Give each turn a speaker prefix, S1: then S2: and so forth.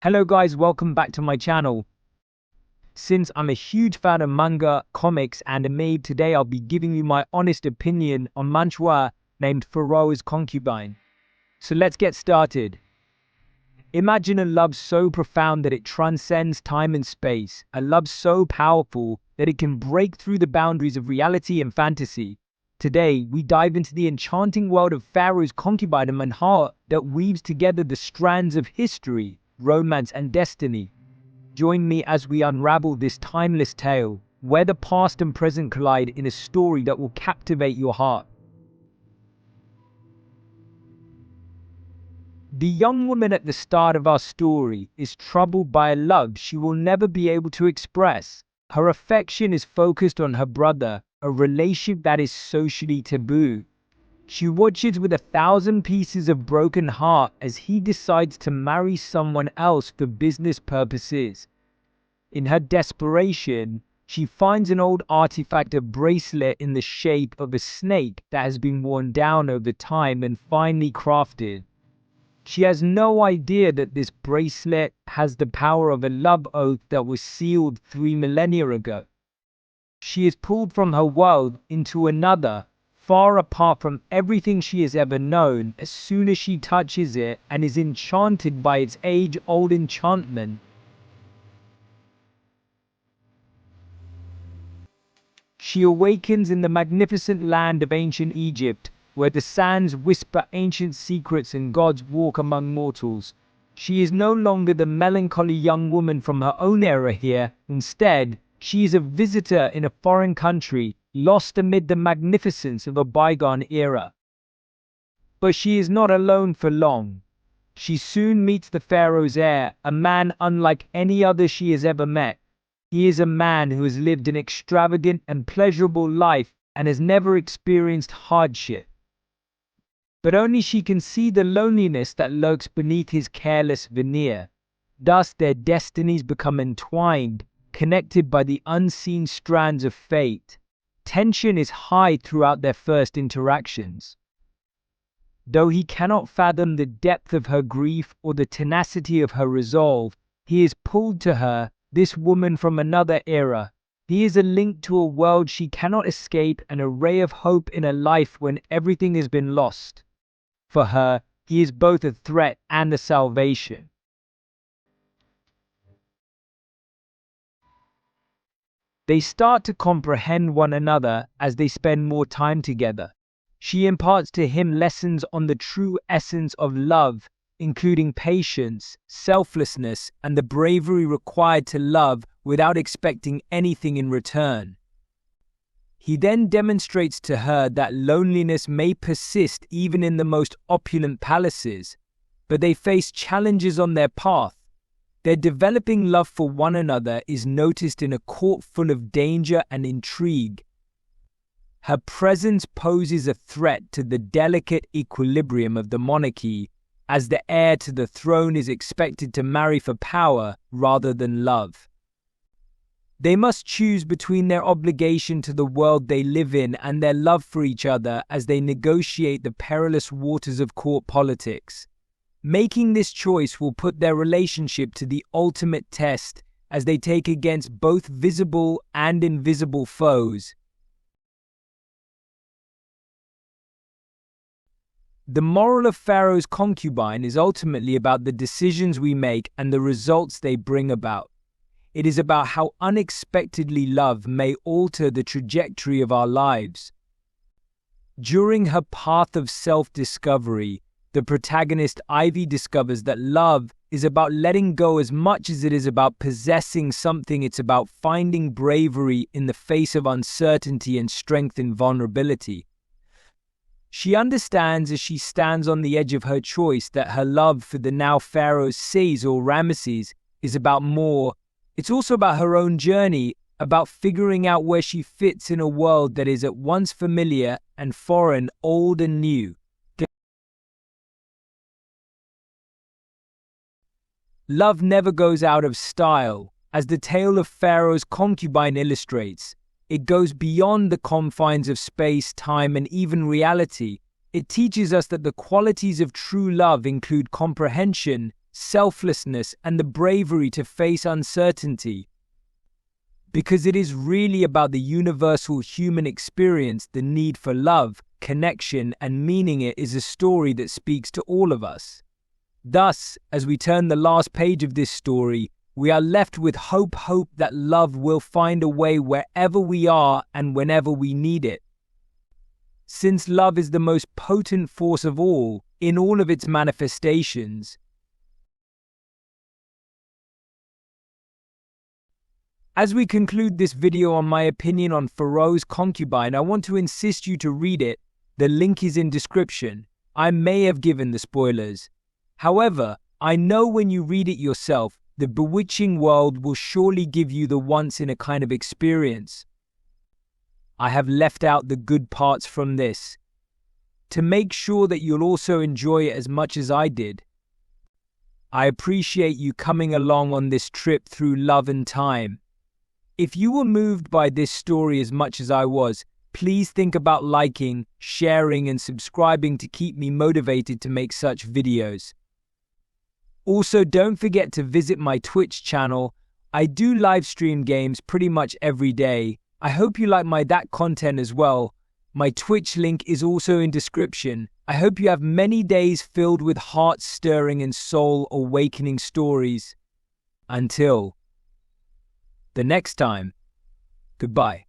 S1: Hello guys, welcome back to my channel. Since I'm a huge fan of manga, comics, and anime, today I'll be giving you my honest opinion on Manhwa named Pharoah's Concubine. So let's get started. Imagine a love so profound that it transcends time and space, a love so powerful that it can break through the boundaries of reality and fantasy. Today, we dive into the enchanting world of Pharoah's Concubine and Manhwa that weaves together the strands of history, romance, and destiny. Join me as we unravel this timeless tale, where the past and present collide in a story that will captivate your heart. The young woman at the start of our story is troubled by a love she will never be able to express. Her affection is focused on her brother, a relationship that is socially taboo. She watches with 1,000 pieces of broken heart as he decides to marry someone else for business purposes. In her desperation, she finds an old artifact, a bracelet in the shape of a snake that has been worn down over time and finely crafted. She has no idea that this bracelet has the power of a love oath that was sealed 3 millennia ago. She is pulled from her world into another, far apart from everything she has ever known, as soon as she touches it and is enchanted by its age-old enchantment. She awakens in the magnificent land of ancient Egypt, where the sands whisper ancient secrets and gods walk among mortals. She is no longer the melancholy young woman from her own era here. Instead, she is a visitor in a foreign country, lost amid the magnificence of a bygone era. But she is not alone for long. She soon meets the Pharaoh's heir, a man unlike any other she has ever met. He is a man who has lived an extravagant and pleasurable life and has never experienced hardship. But only she can see the loneliness that lurks beneath his careless veneer. Thus their destinies become entwined, connected by the unseen strands of fate. Tension is high throughout their first interactions. Though he cannot fathom the depth of her grief or the tenacity of her resolve, he is pulled to her, this woman from another era. He is a link to a world she cannot escape, and a ray of hope in a life when everything has been lost. For her, he is both a threat and a salvation. They start to comprehend one another as they spend more time together. She imparts to him lessons on the true essence of love, including patience, selflessness, and the bravery required to love without expecting anything in return. He then demonstrates to her that loneliness may persist even in the most opulent palaces, but they face challenges on their path. Their developing love for one another is noticed in a court full of danger and intrigue. Her presence poses a threat to the delicate equilibrium of the monarchy, as the heir to the throne is expected to marry for power rather than love. They must choose between their obligation to the world they live in and their love for each other as they negotiate the perilous waters of court politics. Making this choice will put their relationship to the ultimate test as they take against both visible and invisible foes. The moral of Pharoah's Concubine is ultimately about the decisions we make and the results they bring about. It is about how unexpectedly love may alter the trajectory of our lives. During her path of self-discovery, the protagonist Ivy discovers that love is about letting go as much as it is about possessing something. It's about finding bravery in the face of uncertainty and strength in vulnerability. She understands as she stands on the edge of her choice that her love for the now Pharaoh Seize or Ramesses is about more. It's also about her own journey, about figuring out where she fits in a world that is at once familiar and foreign, old and new. Love never goes out of style, as the tale of Pharaoh's Concubine illustrates. It goes beyond the confines of space, time, and even reality. It teaches us that the qualities of true love include comprehension, selflessness, and the bravery to face uncertainty. Because it is really about the universal human experience, the need for love, connection, and meaning. It is a story that speaks to all of us. Thus, as we turn the last page of this story, we are left with hope that love will find a way wherever we are and whenever we need it. Since love is the most potent force of all, in all of its manifestations. As we conclude this video on my opinion on Pharoah's Concubine, I want to insist you to read it. The link is in description. I may have given the spoilers. However, I know when you read it yourself, the bewitching world will surely give you the once-in-a-kind of experience. I have left out the good parts from this, to make sure that you'll also enjoy it as much as I did. I appreciate you coming along on this trip through love and time. If you were moved by this story as much as I was, please think about liking, sharing, and subscribing to keep me motivated to make such videos. Also, don't forget to visit my Twitch channel. I do live stream games pretty much every day. I hope you like that content as well. My Twitch link is also in description. I hope you have many days filled with heart-stirring and soul-awakening stories. Until the next time, goodbye.